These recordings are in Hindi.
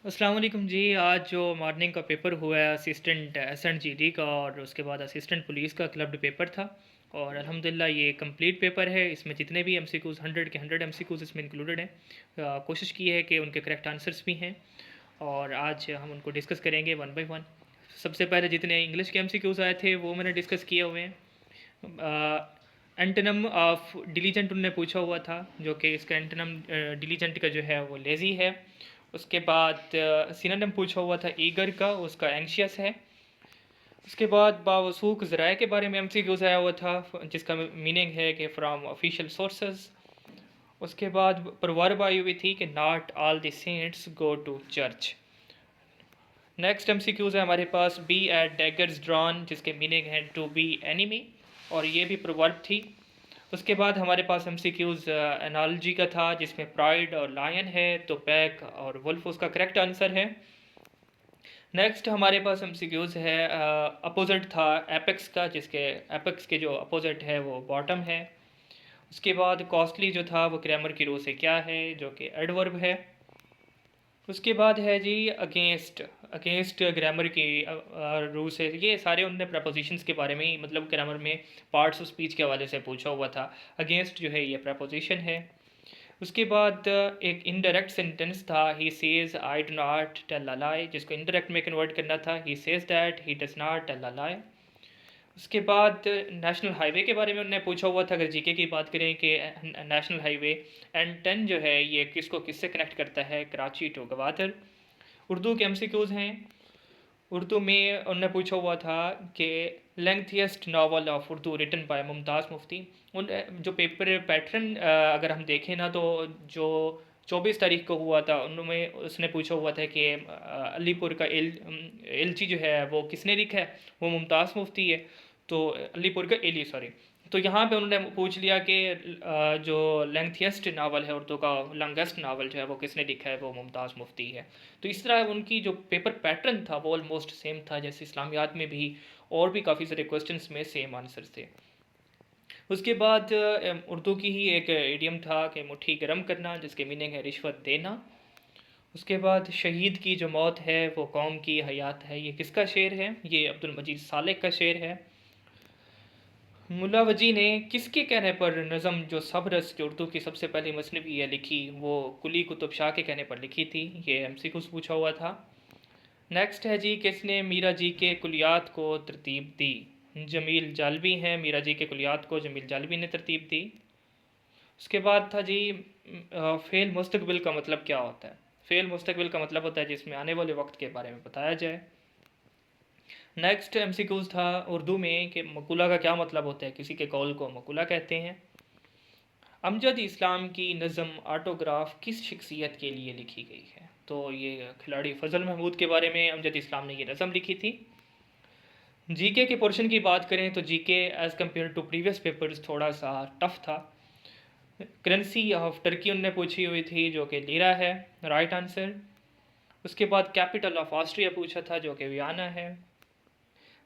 अस्सलाम वालेकुम जी। आज जो मॉर्निंग का पेपर हुआ है असिस्टेंट एसएंड जीडी का और उसके बाद असिस्टेंट पुलिस का क्लब्ड पेपर था। और अल्हम्दुलिल्लाह ये कंप्लीट पेपर है। इसमें जितने भी एमसीक्यूज़ 100 के 100 एमसीक्यूज़ इसमें इंक्लूडेड हैं। कोशिश की है कि उनके करेक्ट आंसर्स भी हैं और आज हम उनको डिस्कस करेंगे वन बाय वन। सबसे पहले जितने इंग्लिश के एमसीक्यूज़ आए थे वो मैंने डिस्कस किए हुए हैं। एंटनम ऑफ डिलीजेंट उनने पूछा हुआ था, जो कि इसका एंटनम डिलीजेंट का जो है वो लेज़ी है। उसके बाद सिनोनिम पूछा हुआ था ईगर का, उसका एंशियस है। उसके बाद बावसूख ज़राए के बारे में एमसीक्यूज़ आया हुआ था, जिसका मीनिंग है कि फ्राम ऑफिशियल सोर्सेज। उसके बाद प्रवर्ब आई हुई थी कि not all the saints go to church. Next MCQs है हमारे पास बी एट डैगर्स ड्रॉन, जिसके मीनिंग है टू बी एनिमी, और ये भी प्रवर्ब थी। उसके बाद हमारे पास एमसीक्यूज़ एनालॉजी का था, जिसमें प्राइड और लायन है, तो पैक और वुल्फ उसका करेक्ट आंसर है। नेक्स्ट हमारे पास एमसीक्यूज़ है अपोजिट था एपेक्स का, जिसके एपेक्स के जो अपोजिट है वो बॉटम है। उसके बाद कॉस्टली जो था वो ग्रामर की रो से क्या है, जो कि एडवर्ब है। उसके बाद है जी अगेंस्ट। अगेंस्ट ग्रामर की रू से ये सारे उनने प्रपोजिशंस के बारे में ही, मतलब ग्रामर में पार्ट्स ऑफ स्पीच के हवाले से पूछा हुआ था। अगेंस्ट जो है ये प्रपोजिशन है। उसके बाद एक इनडायरेक्ट सेंटेंस था, he says I do not tell a lie, जिसको इनडायरेक्ट में कन्वर्ट करना था, he says that he does not tell a lie. उसके बाद नेशनल हाईवे के बारे में उन्होंने पूछा हुआ था। अगर जीके की बात करें कि नेशनल हाईवे N10 जो है ये किसको किससे कनेक्ट करता है, कराची टू गवादर। उर्दू के एमसीक्यूज़ हैं। उर्दू में उन्होंने पूछा हुआ था कि lengthiest novel of Urdu written by Mumtaz Mufti. उन जो पेपर पैटर्न अगर हम देखें ना, तो जो 24 तारीख को हुआ था उनमें उसने पूछा हुआ था कि अलीपुर का एलची जो है वो किसने लिखा है, वो मुमताज़ मुफ्ती है। तो अलीपुर का एली, सॉरी। तो यहाँ पे उन्होंने पूछ लिया कि जो लेंथिएस्ट नावल है उर्दू का, लॉन्गेस्ट नावल जो है वो किसने लिखा है, वो मुमताज़ मुफ्ती है। तो इस तरह उनकी जो पेपर पैटर्न था वो ऑलमोस्ट सेम था, जैसे इस्लामियात में भी और भी काफ़ी सारे क्वेश्चंस में सेम आंसर्स थे। उसके बाद उर्दू की ही एक इडियम था कि मुट्ठी गर्म करना, जिसके मीनिंग है रिश्वत देना। उसके बाद शहीद की जो मौत है वो कौम की हयात है, ये किसका शेर है, ये अब्दुल मजीद सालेक का शेर है। मुल्ला वजी ने किसके कहने पर नज़म जो सबरस, जो उर्दू की सबसे पहली मसनवी है लिखी, वो कुली कुतुब शाह के कहने पर लिखी थी, ये एमसीक्यूज़ पूछा हुआ था। नेक्स्ट है जी, किसने मीरा जी के कुलियात को तरतीब दी। जमील जालवी हैं, मीरा जी के कुलियात को जमील जालवी ने तरतीब दी। उसके बाद था जी फ़ेल मुस्तकबिल का मतलब क्या होता है। फ़ेल मुस्तकबिल का मतलब होता है जिसमें आने वाले वक्त के बारे में बताया जाए। नेक्स्ट एमसीक्यूज़ था उर्दू में कि मकुला का क्या मतलब होता है, किसी के कौल को मकुला कहते हैं। अमजद इस्लाम की नज़म ऑटोग्राफ किस शख्सियत के लिए लिखी गई है, तो ये खिलाड़ी फजल महमूद के बारे में अमजद इस्लाम ने ये नज़म लिखी थी। जीके के पोर्शन की बात करें तो GK as compare to previous papers थोड़ा सा टफ था। करेंसी ऑफ टर्की उनने पूछी हुई थी, जो कि लीरा है, राइट आंसर। उसके बाद कैपिटल ऑफ ऑस्ट्रिया पूछा था, जो कि वियना है।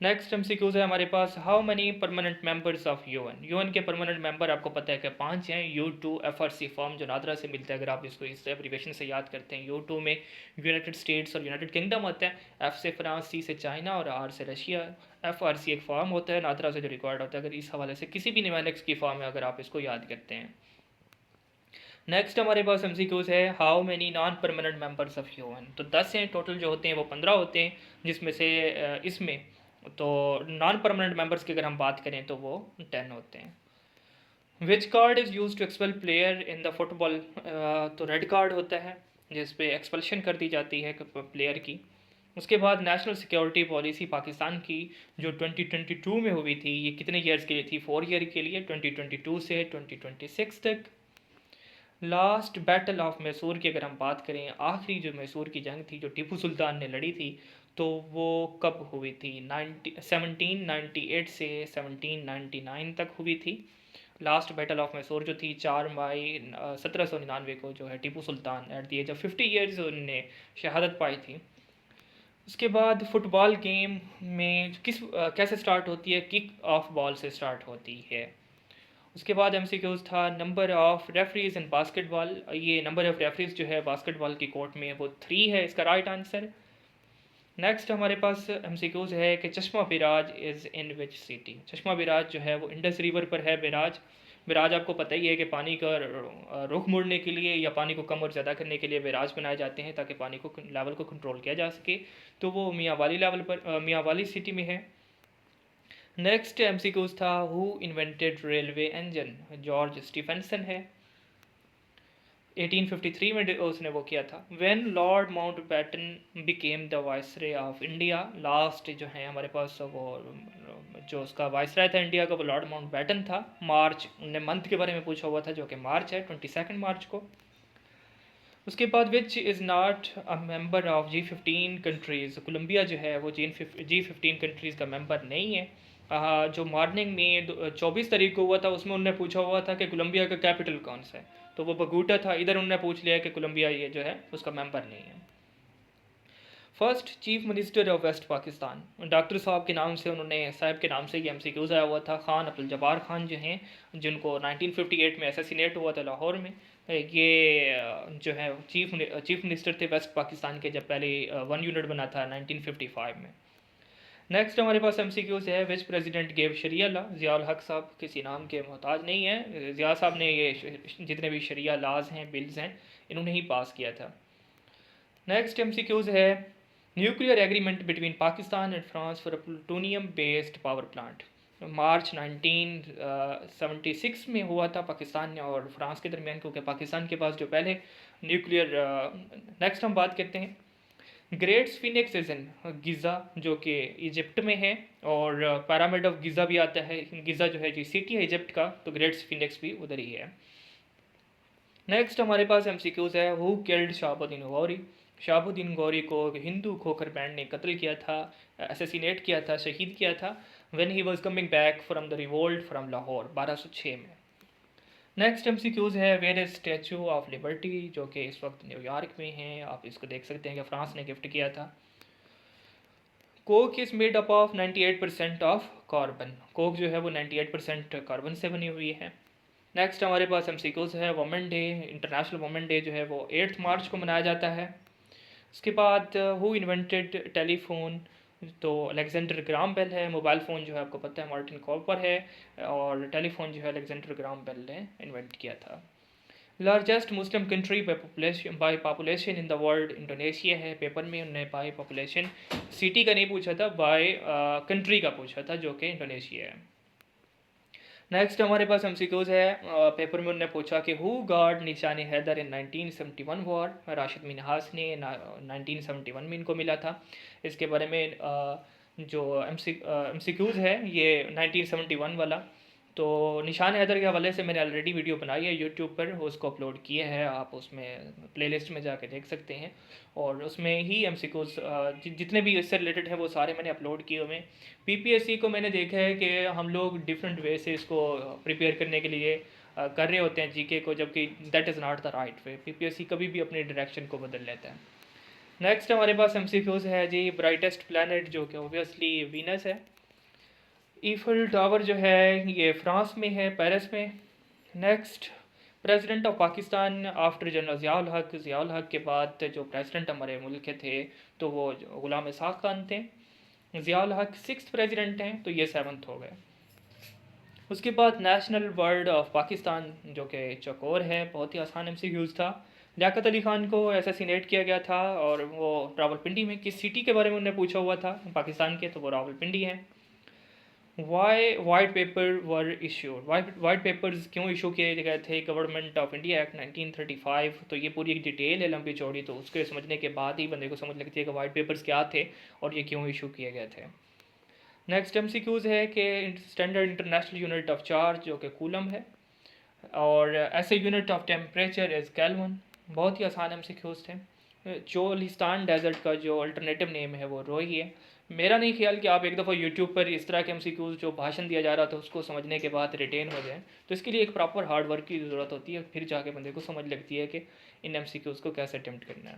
नेक्स्ट एमसीक्यूज़ है हमारे पास, how many permanent members of UN. UN के परमानेंट मेंबर आपको पता है कि 5 हैं। U2FRC फॉर्म जो नादरा से मिलता है, अगर आप इसको इस एब्रीवेशन से याद करते हैं। U2 में यूनाइटेड स्टेट्स और यूनाइटेड किंगडम होता है, F से फ्रांस, C से चाइना और R से रशिया। FRC एक फॉर्म होता है नादरा से जो रिकॉर्ड होता है, अगर इस हवाले से किसी भी न्यूमेरिक्स की फॉर्म है अगर आप इसको याद करते हैं। नेक्स्ट हमारे पास एमसीक्यूज़ है, how many non permanent members of UN. तो 10 हैं टोटल, जो होते हैं वो 15 होते हैं, जिसमें से इसमें तो नॉन परमानेंट मेंबर्स की अगर हम बात करें तो वो 10 होते हैं। Which card is use to expel player in the football. तो रेड कार्ड होता है जिस पे एक्सपल्शन कर दी जाती है प्लेयर की। उसके बाद नेशनल सिक्योरिटी पॉलिसी पाकिस्तान की जो 2022 में हुई थी, ये कितने ईयर्स के लिए थी, 4 ईयर के लिए, 2022 से 2026 तक। लास्ट बैटल ऑफ मैसूर की अगर हम बात करें, आखिरी जो मैसूर की जंग थी जो टीपू सुल्तान ने लड़ी थी, तो वो कब हुई थी, 1798 से 1799 तक हुई थी। लास्ट बैटल ऑफ मैसूर जो थी 4 मई 1799 को, जो है Tipu Sultan at the age of 50 years उनने शहादत पाई थी। उसके बाद फुटबॉल गेम में कैसे स्टार्ट होती है, किक ऑफ बॉल से स्टार्ट होती है। उसके बाद एमसीक्यूज था number of referees in basketball. ये नंबर ऑफ रेफरीज जो है बास्केटबॉल की कोर्ट में वो 3 है इसका राइट आंसर। नेक्स्ट हमारे पास एमसीक्यूज है कि चश्मा बिराज इज़ इन विच सिटी। चश्मा बिराज जो है वो इंडस रिवर पर है। बिराज बिराज आपको पता ही है कि पानी का रुख मोड़ने के लिए या पानी को कम और ज़्यादा करने के लिए बिराज बनाए जाते हैं ताकि पानी को लेवल को कंट्रोल किया जा सके। तो वो मियाँ वाली लेवल पर मियाँ वाली सिटी में है। नेक्स्ट एमसीक्यूज था who invented railway engine. George Stephenson है। 1853 में उसने वो किया था। When Lord Mountbatten became the viceroy of India. Last जो है हमारे पास वो जो उसका वाइसरॉय था इंडिया का वो लॉर्ड माउंटबेटन था। मार्च उन्होंने मंथ के बारे में पूछा हुआ था जो कि मार्च है 22 मार्च को। उसके बाद which is not a member of G15 countries. Colombia जो है वो G15 कंट्रीज़ का मेंबर नहीं है। जो मॉर्निंग में 24 तारीख को हुआ था उसमें उन्होंने पूछा हुआ था कि कोलंबिया का कैपिटल कौन सा है, तो वो बगूटा था। इधर उन्होंने पूछ लिया कि कोलंबिया ये जो है उसका मेंबर नहीं है। First chief minister of west Pakistan. Doctor साहब के नाम से साहब के नाम से ये एमसीक्यूज आया हुआ था। खान अब्दुल जब्बार खान जो हैं जिनको 1958 में असैसिनेट हुआ था लाहौर में। ये जो है चीफ मिनिस्टर थे वेस्ट पाकिस्तान के जब पहले 1 यूनिट बना था 1955 में। नेक्स्ट हमारे पास एमसीक्यूज है विच प्रेसिडेंट गेव शरिया लॉ। ज़ियाउल हक साहब किसी नाम के मोहताज नहीं है। ज़िया साहब ने ये जितने भी शरिया लॉज हैं बिल्स हैं इन्होंने ही पास किया था। नेक्स्ट एमसीक्यूज है nuclear agreement between Pakistan and France for a plutonium based power plant. March 1976 में हुआ था पाकिस्तान और फ्रांस के दरमियान, क्योंकि पाकिस्तान के पास जो पहले न्यूक्लियर। नेक्स्ट हम बात करते हैं ग्रेट स्फिनिक्स इज इन गिज़ा जो कि इजिप्ट में है, और पैरामिड ऑफ गिज़ा भी आता है। गिज़ा जो है जी सिटी है इजिप्ट का, तो ग्रेट स्फिनिक्स भी उधर ही है। नेक्स्ट हमारे पास एमसीक्यूज है हु किल्ड शहाबुद्दीन गौरी। शहाबुद्दीन गौरी को हिंदू खोखर बैंड ने कत्ल किया था, असैसिनेट किया था, शहीद किया था when he was coming back from the revolt from Lahore 1206 में। नेक्स्ट एमसीक्यूज है where is Statue of Liberty जो कि इस वक्त न्यूयॉर्क में है। आप इसको देख सकते हैं कि फ्रांस ने गिफ्ट किया था। Coke is made up of 98% of carbon. Coke जो है वो 98% कार्बन से बनी हुई है। नेक्स्ट हमारे पास एमसीक्यूज है women day. International women day जो है वो 8 मार्च को मनाया जाता है। उसके बाद हु इन्वेंटेड टेलीफोन, तो अलेक्जेंडर ग्राम बेल है। मोबाइल फ़ोन जो है आपको पता है मार्टिन कॉपर है, और टेलीफोन जो है अलेक्जेंडर ग्राम बेल ने इन्वेंट किया था। Largest Muslim country by population in the world Indonesia है। पेपर में उन्होंने बाई पॉपुलेशन सिटी का नहीं पूछा था, बाई कंट्री का पूछा था जो कि इंडोनेशिया है। नेक्स्ट हमारे पास एमसीक्यूज है पेपर में उन्होंने पूछा कि हु गार्ड निशान हैदर इन 1971 वॉर। राशिद मिन्हास ने 1971 में इनको मिला था। इसके बारे में जो एमसीक्यूज है ये 1971 वाला। तो निशान हैदर के हवाले से मैंने ऑलरेडी वीडियो बनाई है यूट्यूब पर, उसको अपलोड किए हैं, आप उसमें प्लेलिस्ट में जाके देख सकते हैं। और उसमें ही एमसीक्यूज जितने भी इससे रिलेटेड है वो सारे मैंने अपलोड किए हुए हैं। पीपीएससी को मैंने देखा है कि हम लोग डिफरेंट वे से इसको प्रिपेयर करने के लिए कर रहे होते हैं जीके को, जबकि that is not the right way. PPSC कभी भी अपनी डायरेक्शन को बदल लेता है। नेक्स्ट हमारे पास एमसीक्यूज है जी ब्राइटेस्ट प्लैनेट जो कि ऑब्वियसली वीनस है। ईफल टावर जो है ये फ्रांस में है, पेरिस में। Next president of Pakistan after general Ziaul हक के बाद जो प्रेसिडेंट हमारे मुल्क के थे तो वो गुलाम इसहाक खान थे। ज़ियाउल हक 6th प्रेसिडेंट हैं, तो ये 7th हो गए। उसके बाद नेशनल बर्ड ऑफ पाकिस्तान जो कि चकोर है, बहुत ही आसान एमसीक्यूज था। लियाकत अली खान को असैसिनेट किया गया था और वो रावलपिंडी में किस सिटी के बारे में उन्होंने पूछा हुआ था पाकिस्तान के, तो वो रावलपिंडी है। वाई वाइट पेपर वर इश्यूड। वाइट पेपर्स क्यों इशू किए गए थे गवर्नमेंट ऑफ इंडिया एक्ट 1935। तो ये पूरी एक डिटेल है लंबी चौड़ी, तो उसके समझने के बाद ही बंदे को समझ लगती है कि वाइट पेपर्स क्या थे और ये क्यों इशू किए गए थे। नेक्स्ट एमसीक्यूज है कि standard international unit of charge जो कि कूलम है, और ऐसे unit of temperature is kelvin. बहुत ही आसान एमसीक्यूज थे। चोलिस्तान डेजर्ट का जो अल्टरनेटिव नेम है वो रोही है। मेरा नहीं ख्याल कि आप एक दफ़ा यूट्यूब पर इस तरह के एमसीक्यूज जो भाषण दिया जा रहा था उसको समझने के बाद रिटेन हो जाए, तो इसके लिए एक प्रॉपर हार्ड वर्क की ज़रूरत होती है, फिर जाके बंदे को समझ लगती है कि इन एमसीक्यूज को कैसे अटेम्प्ट करना है।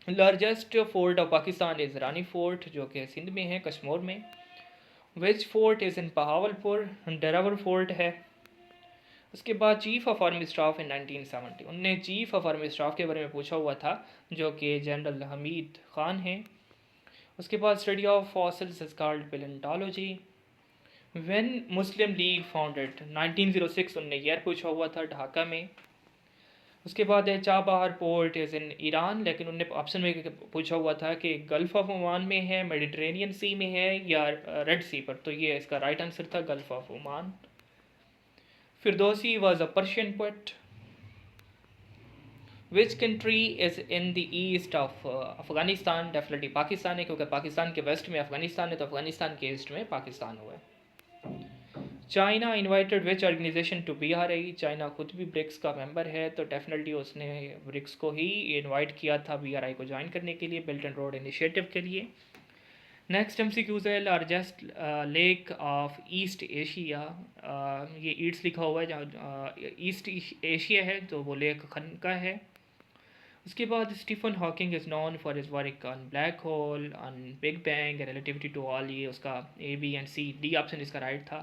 Largest fort of Pakistan is Rani fort जो कि सिंध में है, कश्मीर में। Which fort is in Bahawalpur. Derawar fort है। उसके बाद chief of army staff in 1970, उनने चीफ़ ऑफ आर्मी स्टाफ के बारे में पूछा हुआ था जो कि जनरल हमीद ख़ान हैं। उसके बाद study of fossils is called palaeontology. When Muslim league founded 1906, उनने ईयर पूछा हुआ था ढाका में। उसके बाद है Chabahar port is in Iran, लेकिन उनने ऑप्शन में पूछा हुआ था कि गल्फ़ ऑफ ओमान में है, मेडिटेरेनियन सी में है या रेड सी पर, तो ये इसका राइट आंसर था gulf of Oman. Firdausi was a Persian poet. Which country is in the east of Afghanistan? Definitely Pakistan है, क्योंकि पाकिस्तान के वेस्ट में अफ़गानिस्तान है, तो अफ़गानिस्तान के ईस्ट में पाकिस्तान हुआ है। China invited which organisation to BRI? China खुद भी ब्रिक्स का मेंबर है, तो डेफिनेटली उसने ब्रिक्स को ही इनवाइट किया था BRI को ज्वाइन करने के लिए, बेल्ट एंड रोड इनिशिएटिव के लिए। नेक्स्ट MCQs है largest lake of east Asia. ये ईट्स लिखा हुआ है, जहाँ ईस्ट एशिया है तो वो लेक खन का है। उसके बाद Stephen Hawking is known for his work on black hole, on big bang, relativity to all. ये उसका A, B and C, D option इसका राइट था।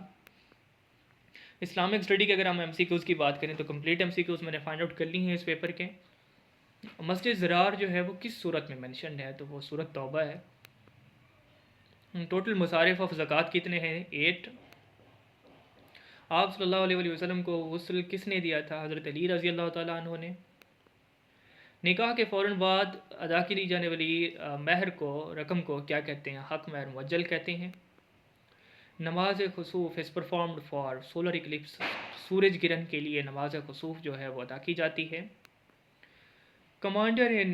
इस्लामिक स्टडी के अगर हम MCQs की बात करें तो कंप्लीट MCQs मैंने फाइंड आउट कर ली हैं इस पेपर के। मस्जिद ज़रार जो है वो किस सूरत में मेंशन है? तो वो सूरत तौबा है। टोटल मुसारिफ ऑफ ज़कात कितने हैं? 8। आप सल्लल्लाहु अलैहि वसल्लम को गुस्ल किसने दिया था? हज़रत अली रज़ी अल्लाह तआला अन्हु ने। निकाह के फ़ौरन बाद अदा की जाने वाली महर को, रकम को क्या कहते हैं? हक महर मुअज्जल कहते हैं। नमाज खुसूफ़ is performed for solar eclipse. सूरज गिरहन के लिए नमाज खुसूफ़ जो है वो अदा की जाती है। कमांडर इन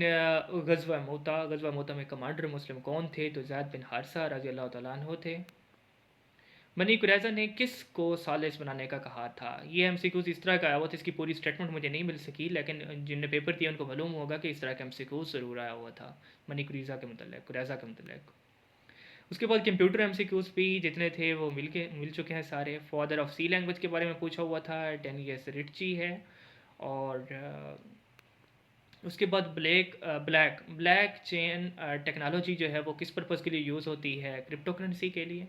गज़वा मोता में कमांडर मुस्लिम कौन थे? तो ज़ैद बिन हारिसा रज़ी अल्लाह तआला अन्हु थे। बनी कुरैज़ा ने किस को सालिस बनाने का कहा था? ये MCQs इस तरह का आया हुआ था, इसकी पूरी स्टेटमेंट मुझे नहीं मिल सकी, लेकिन जिनने पेपर दिया उनको मालूम होगा कि इस तरह का MCQs ज़रूर आया हुआ था बनी कुरैज़ा के मतलब। उसके बाद कंप्यूटर MCQs भी जितने थे वो मिल चुके हैं सारे। फादर ऑफ C लैंग्वेज के बारे में पूछा हुआ था, डेनियस रिच्ची है। और उसके बाद ब्लैक चेन टेक्नोलॉजी जो है वो किस पर्पज़ के लिए यूज़ होती है? क्रिप्टो करेंसी के लिए।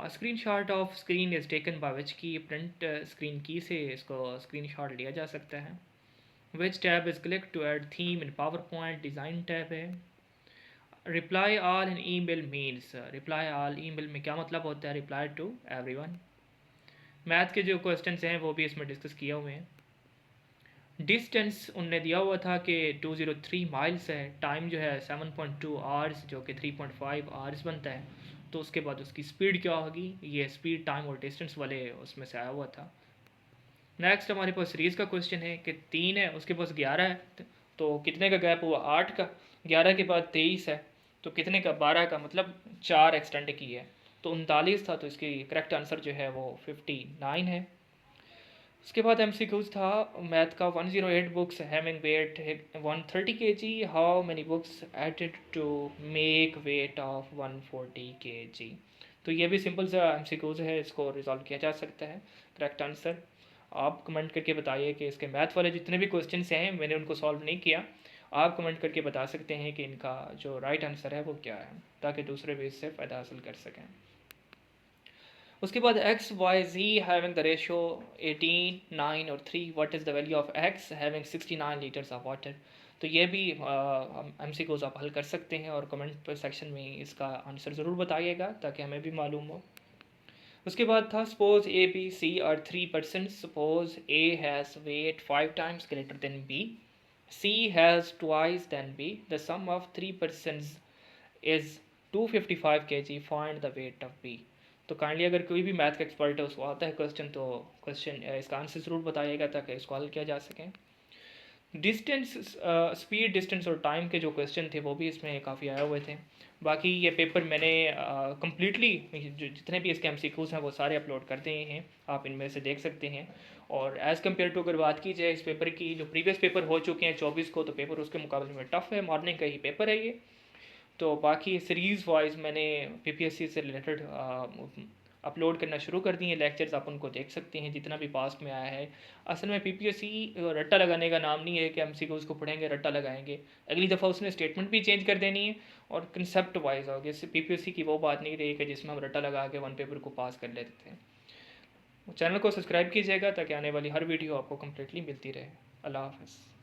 Screen shot of screen is taken by which key? Print screen की से इसको स्क्रीन शॉट लिया जा सकता है। Which tab is click to add theme in PowerPoint? Design tab है। Reply all in email means? Reply all email में क्या मतलब होता है? Reply to everyone. मैथ के जो क्वेश्चंस हैं वो भी इसमें डिस्कस किए हुए हैं। डिस्टेंस उनने दिया हुआ था कि 203 माइल्स है। टाइम जो है 7.2 आवर्स, जो कि 3.5 आवर्स बनता है। तो उसके बाद उसकी स्पीड क्या होगी? ये स्पीड, टाइम और डिस्टेंस वाले उसमें से आया हुआ था। नेक्स्ट हमारे पास सीरीज़ का क्वेश्चन है कि 3 है, उसके पास 11 है, तो कितने का गैप हुआ? 8 का। 11 के बाद 23 है, तो कितने का? 12 का, मतलब 4 एक्सटेंड की है, तो 39 था। तो इसकी करेक्ट आंसर जो है वो 59 है। उसके बाद MCQs था मैथ का। 108 books having weight 130 kg, how many books added to make weight of 140 kg? तो ये भी सिंपल सा MCQs है, इसको रिजॉल्व किया जा सकता है। करेक्ट आंसर आप कमेंट करके बताइए कि इसके मैथ वाले जितने भी क्वेश्चन हैं मैंने उनको सॉल्व नहीं किया, आप कमेंट करके बता सकते हैं कि इनका जो राइट आंसर है वो क्या है, ताकि दूसरे भी इससे फ़ायदा हासिल कर सकें। उसके बाद XYZ हैविंग द रेशो 18, 9 और 3, what is the value of X having 69 litres of water? तो ये भी MCQs आप हल कर सकते हैं, और कमेंट सेक्शन में इसका आंसर ज़रूर बताइएगा ताकि हमें भी मालूम हो। उसके बाद था suppose A, B, C are 3%, suppose A has weight 5 times greater than B, C has twice than B, the sum of 3% is 255 kg, find the weight of B। तो काइंडली अगर कोई भी मैथ का एक्सपर्ट है उसको आता है क्वेश्चन, तो क्वेश्चन इसका आंसर ज़रूर बताइएगा ताकि इसको हल किया जा सके। डिस्टेंस, स्पीड, डिस्टेंस और टाइम के जो क्वेश्चन थे वो भी इसमें काफ़ी आए हुए थे। बाकी ये पेपर मैंने कम्प्लीटली जो जितने भी इसके MCQs हैं वो सारे अपलोड कर दिए हैं, आप इनमें से देख सकते हैं। और एज़ कम्पेयर टू अगर बात की जाए इस पेपर की, जो प्रीवियस पेपर हो चुके हैं 24 को, तो पेपर उसके मुकाबले में टफ़ है, मॉर्निंग का ही पेपर है ये। तो बाकी सीरीज़ वाइज मैंने PPSC से रिलेटेड अपलोड करना शुरू कर दिए लेक्चर्स, आप उनको देख सकते हैं जितना भी पास में आया है। असल में PPSC रट्टा लगाने का नाम नहीं है कि MCQs को पढ़ेंगे रट्टा लगाएंगे, अगली दफ़ा उसने स्टेटमेंट भी चेंज कर देनी है और कंसेप्ट वाइज हो गया। PPSC की वो बात नहीं रही कि जिसमें हम रट्टा लगा के वन पेपर को पास कर लेते थे। चैनल को सब्सक्राइब कीजिएगा ताकि आने वाली हर वीडियो आपको कम्प्लीटली मिलती रहे। अल्लाह हाफ़िज़।